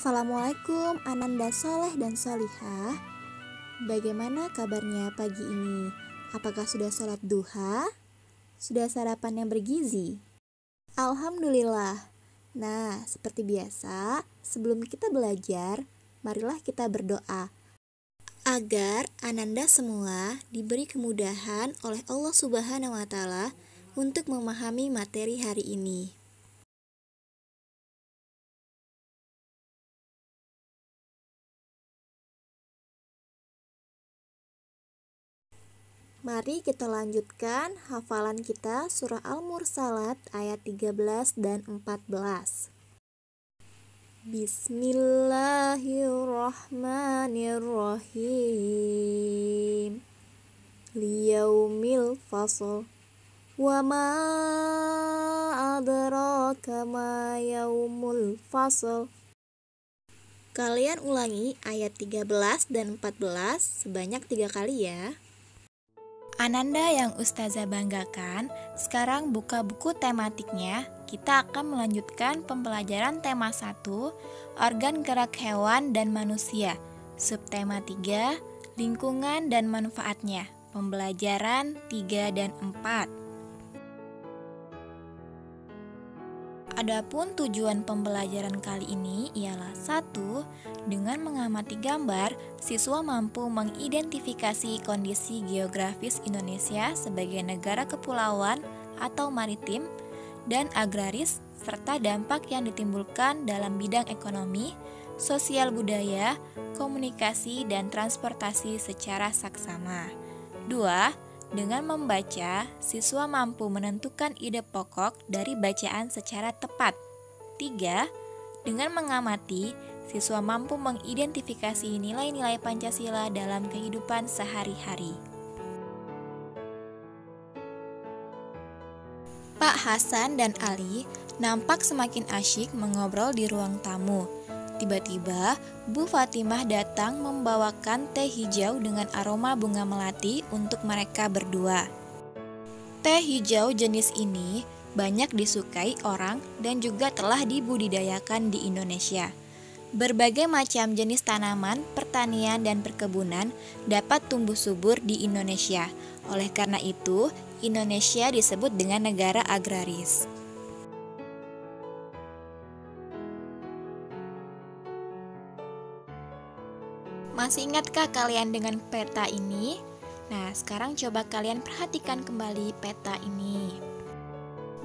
Assalamualaikum Ananda Soleh dan Solihah. Bagaimana kabarnya pagi ini? Apakah sudah sholat duha? Sudah sarapan yang bergizi? Alhamdulillah. Nah, seperti biasa, sebelum kita belajar, marilah kita berdoa agar Ananda semua diberi kemudahan oleh Allah Subhanahu wa Ta'ala untuk memahami materi hari ini. Mari kita lanjutkan hafalan kita surah Al-Mursalat ayat 13 dan 14. Bismillahirrahmanirrahim. Liyaumil fasl. Wa ma adraka ma yaumul fasl. Kalian ulangi ayat 13 dan 14 sebanyak 3 kali ya. Ananda yang Ustazah banggakan, sekarang buka buku tematiknya. Kita akan melanjutkan pembelajaran tema 1, organ gerak hewan dan manusia. Subtema 3, lingkungan dan manfaatnya. Pembelajaran 3 dan 4. Adapun tujuan pembelajaran kali ini ialah 1. Dengan mengamati gambar, siswa mampu mengidentifikasi kondisi geografis Indonesia sebagai negara kepulauan atau maritim dan agraris serta dampak yang ditimbulkan dalam bidang ekonomi, sosial budaya, komunikasi dan transportasi secara saksama. 2. Dengan membaca, siswa mampu menentukan ide pokok dari bacaan secara tepat. 3. Dengan mengamati, siswa mampu mengidentifikasi nilai-nilai Pancasila dalam kehidupan sehari-hari. Pak Hasan dan Ali nampak semakin asyik mengobrol di ruang tamu. Tiba-tiba, Bu Fatimah datang membawakan teh hijau dengan aroma bunga melati untuk mereka berdua. Teh hijau jenis ini banyak disukai orang dan juga telah dibudidayakan di Indonesia. Berbagai macam jenis tanaman, pertanian, dan perkebunan dapat tumbuh subur di Indonesia. Oleh karena itu, Indonesia disebut dengan negara agraris. Masih ingatkah kalian dengan peta ini? Nah, sekarang coba kalian perhatikan kembali peta ini.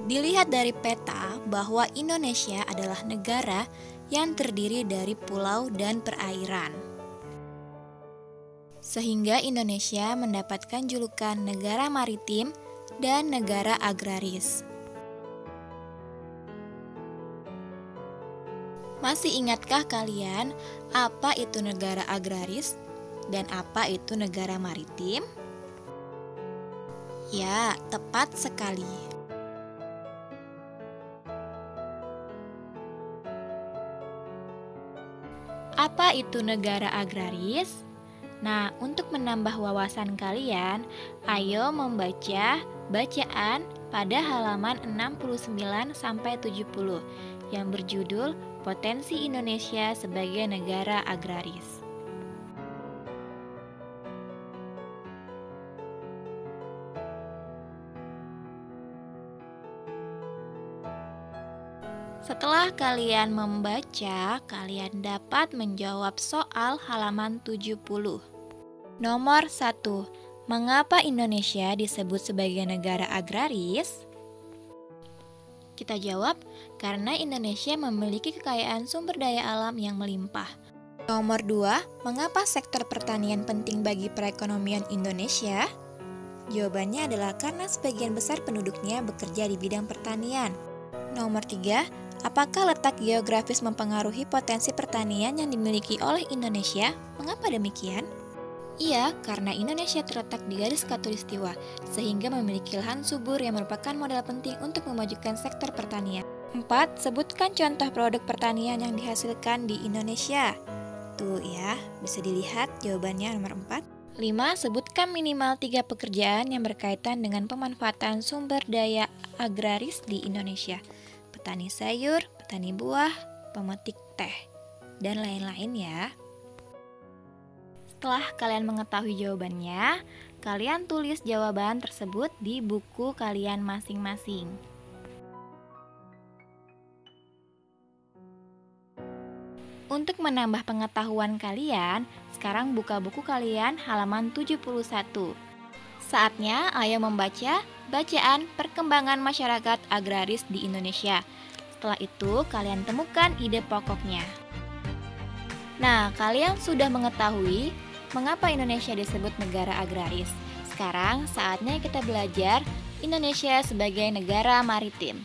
Dilihat dari peta bahwa Indonesia adalah negara yang terdiri dari pulau dan perairan. Sehingga Indonesia mendapatkan julukan negara maritim dan negara agraris. Masih ingatkah kalian apa itu negara agraris dan apa itu negara maritim? Ya, tepat sekali. Apa itu negara agraris? Nah, untuk menambah wawasan kalian, ayo membaca bacaan pada halaman 69-70 yang berjudul Potensi Indonesia sebagai Negara Agraris. Setelah kalian membaca, kalian dapat menjawab soal halaman 70. Nomor 1. Mengapa Indonesia disebut sebagai negara agraris? Kita jawab, karena Indonesia memiliki kekayaan sumber daya alam yang melimpah. Nomor 2, mengapa sektor pertanian penting bagi perekonomian Indonesia? Jawabannya adalah karena sebagian besar penduduknya bekerja di bidang pertanian. Nomor 3, apakah letak geografis mempengaruhi potensi pertanian yang dimiliki oleh Indonesia? Mengapa demikian? Iya, karena Indonesia terletak di garis khatulistiwa, sehingga memiliki lahan subur yang merupakan modal penting untuk memajukan sektor pertanian. 4. Sebutkan contoh produk pertanian yang dihasilkan di Indonesia. Tuh ya, bisa dilihat jawabannya nomor 4. 5. Sebutkan minimal 3 pekerjaan yang berkaitan dengan pemanfaatan sumber daya agraris di Indonesia. Petani sayur, petani buah, pemetik teh. dan lain-lain ya. Setelah kalian mengetahui jawabannya, kalian tulis jawaban tersebut di buku kalian masing-masing. Untuk menambah pengetahuan kalian, sekarang buka buku kalian halaman 71. Saatnya ayo membaca bacaan perkembangan masyarakat agraris di Indonesia. Setelah itu, kalian temukan ide pokoknya. Nah, kalian sudah mengetahui mengapa Indonesia disebut negara agraris. Sekarang saatnya kita belajar Indonesia sebagai negara maritim.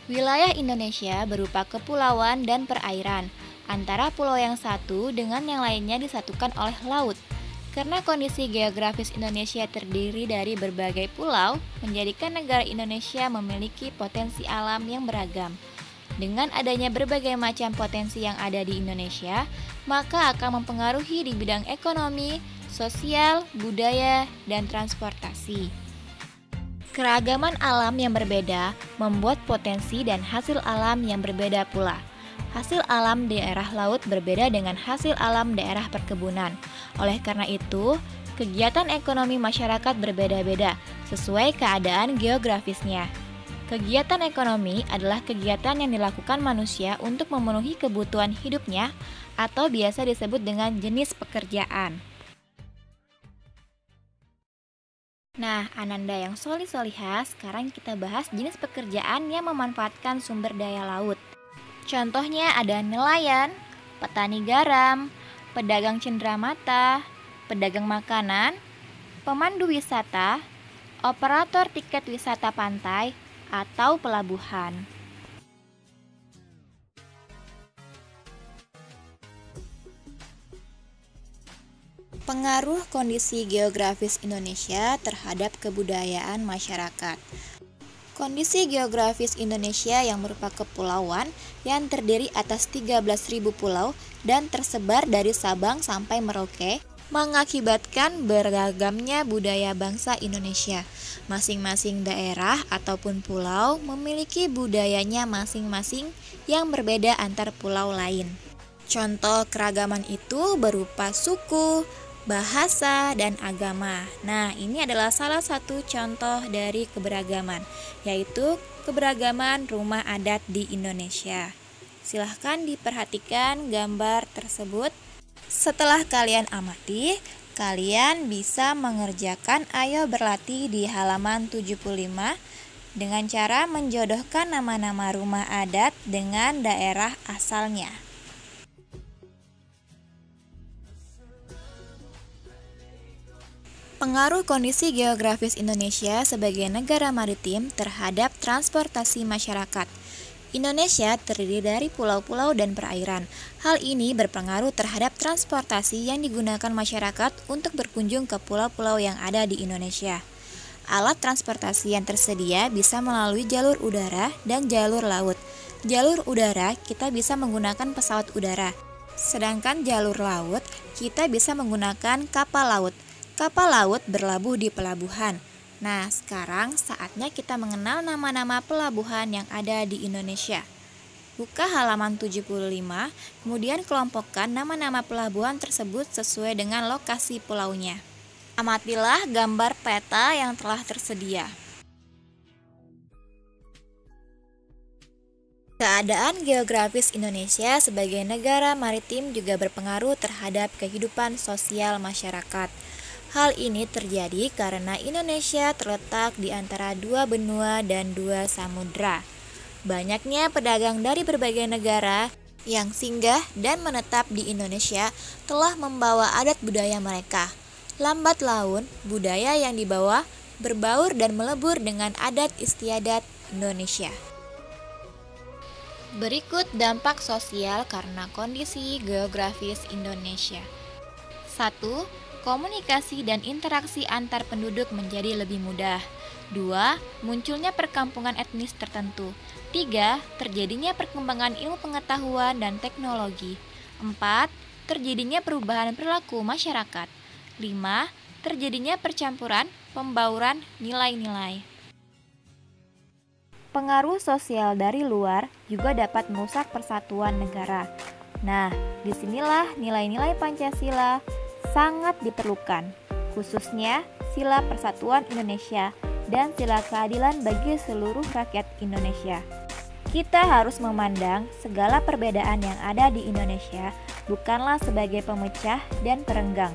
Wilayah Indonesia berupa kepulauan dan perairan. Antara pulau yang satu dengan yang lainnya disatukan oleh laut. Karena kondisi geografis Indonesia terdiri dari berbagai pulau, menjadikan negara Indonesia memiliki potensi alam yang beragam. Dengan adanya berbagai macam potensi yang ada di Indonesia, maka akan mempengaruhi di bidang ekonomi, sosial, budaya, dan transportasi. Keragaman alam yang berbeda membuat potensi dan hasil alam yang berbeda pula. Hasil alam daerah laut berbeda dengan hasil alam daerah perkebunan. Oleh karena itu, kegiatan ekonomi masyarakat berbeda-beda sesuai keadaan geografisnya. Kegiatan ekonomi adalah kegiatan yang dilakukan manusia untuk memenuhi kebutuhan hidupnya atau biasa disebut dengan jenis pekerjaan. Nah, Ananda yang solih-solihah, sekarang kita bahas jenis pekerjaan yang memanfaatkan sumber daya laut. Contohnya ada nelayan, petani garam, pedagang cenderamata, pedagang makanan, pemandu wisata, operator tiket wisata pantai, atau pelabuhan. Pengaruh kondisi geografis Indonesia terhadap kebudayaan masyarakat. Kondisi geografis Indonesia yang berupa kepulauan yang terdiri atas 13.000 pulau dan tersebar dari Sabang sampai Merauke mengakibatkan beragamnya budaya bangsa Indonesia. Masing-masing daerah ataupun pulau memiliki budayanya masing-masing yang berbeda antar pulau lain. Contoh keragaman itu berupa suku, bahasa, dan agama. Nah, ini adalah salah satu contoh dari keberagaman, yaitu keberagaman rumah adat di Indonesia. Silahkan diperhatikan gambar tersebut. Setelah kalian amati, kalian bisa mengerjakan ayo berlatih di halaman 75 dengan cara menjodohkan nama-nama rumah adat dengan daerah asalnya. Pengaruh kondisi geografis Indonesia sebagai negara maritim terhadap transportasi masyarakat. Indonesia terdiri dari pulau-pulau dan perairan. Hal ini berpengaruh terhadap transportasi yang digunakan masyarakat untuk berkunjung ke pulau-pulau yang ada di Indonesia. Alat transportasi yang tersedia bisa melalui jalur udara dan jalur laut. Jalur udara kita bisa menggunakan pesawat udara, sedangkan jalur laut kita bisa menggunakan kapal laut. Kapal laut berlabuh di pelabuhan. Nah, sekarang saatnya kita mengenal nama-nama pelabuhan yang ada di Indonesia. Buka halaman 75, kemudian kelompokkan nama-nama pelabuhan tersebut sesuai dengan lokasi pulaunya. Amatilah gambar peta yang telah tersedia. Keadaan geografis Indonesia sebagai negara maritim juga berpengaruh terhadap kehidupan sosial masyarakat. Hal ini terjadi karena Indonesia terletak di antara dua benua dan dua samudra. Banyaknya pedagang dari berbagai negara yang singgah dan menetap di Indonesia telah membawa adat budaya mereka. Lambat laun, budaya yang dibawa berbaur dan melebur dengan adat istiadat Indonesia. Berikut dampak sosial karena kondisi geografis Indonesia. 1. Komunikasi dan interaksi antar penduduk menjadi lebih mudah. 2. Munculnya perkampungan etnis tertentu. 3. Terjadinya perkembangan ilmu pengetahuan dan teknologi. 4. Terjadinya perubahan perilaku masyarakat. 5. Terjadinya percampuran, pembauran nilai-nilai. Pengaruh sosial dari luar juga dapat merusak persatuan negara. Nah, disinilah nilai-nilai Pancasila sangat diperlukan, khususnya sila persatuan Indonesia dan sila keadilan bagi seluruh rakyat Indonesia. Kita harus memandang segala perbedaan yang ada di Indonesia bukanlah sebagai pemecah dan perenggang,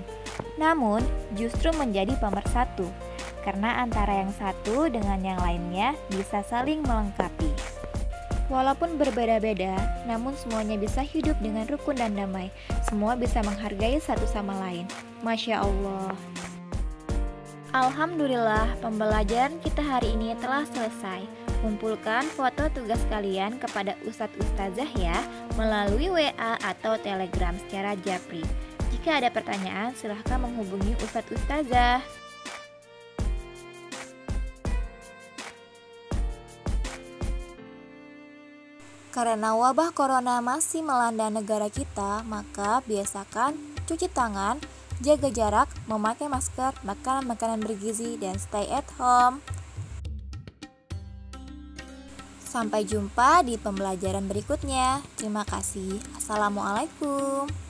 namun justru menjadi pemersatu, karena antara yang satu dengan yang lainnya bisa saling melengkapi. Walaupun berbeda-beda, namun semuanya bisa hidup dengan rukun dan damai. Semua bisa menghargai satu sama lain. Masya Allah. Alhamdulillah, pembelajaran kita hari ini telah selesai. Kumpulkan foto tugas kalian kepada Ustadz Ustazah ya, melalui WA atau Telegram secara japri. Jika ada pertanyaan, silahkan menghubungi Ustadz Ustazah. Karena wabah corona masih melanda negara kita, maka biasakan cuci tangan, jaga jarak, memakai masker, makan makanan bergizi, dan stay at home. Sampai jumpa di pembelajaran berikutnya. Terima kasih. Assalamualaikum.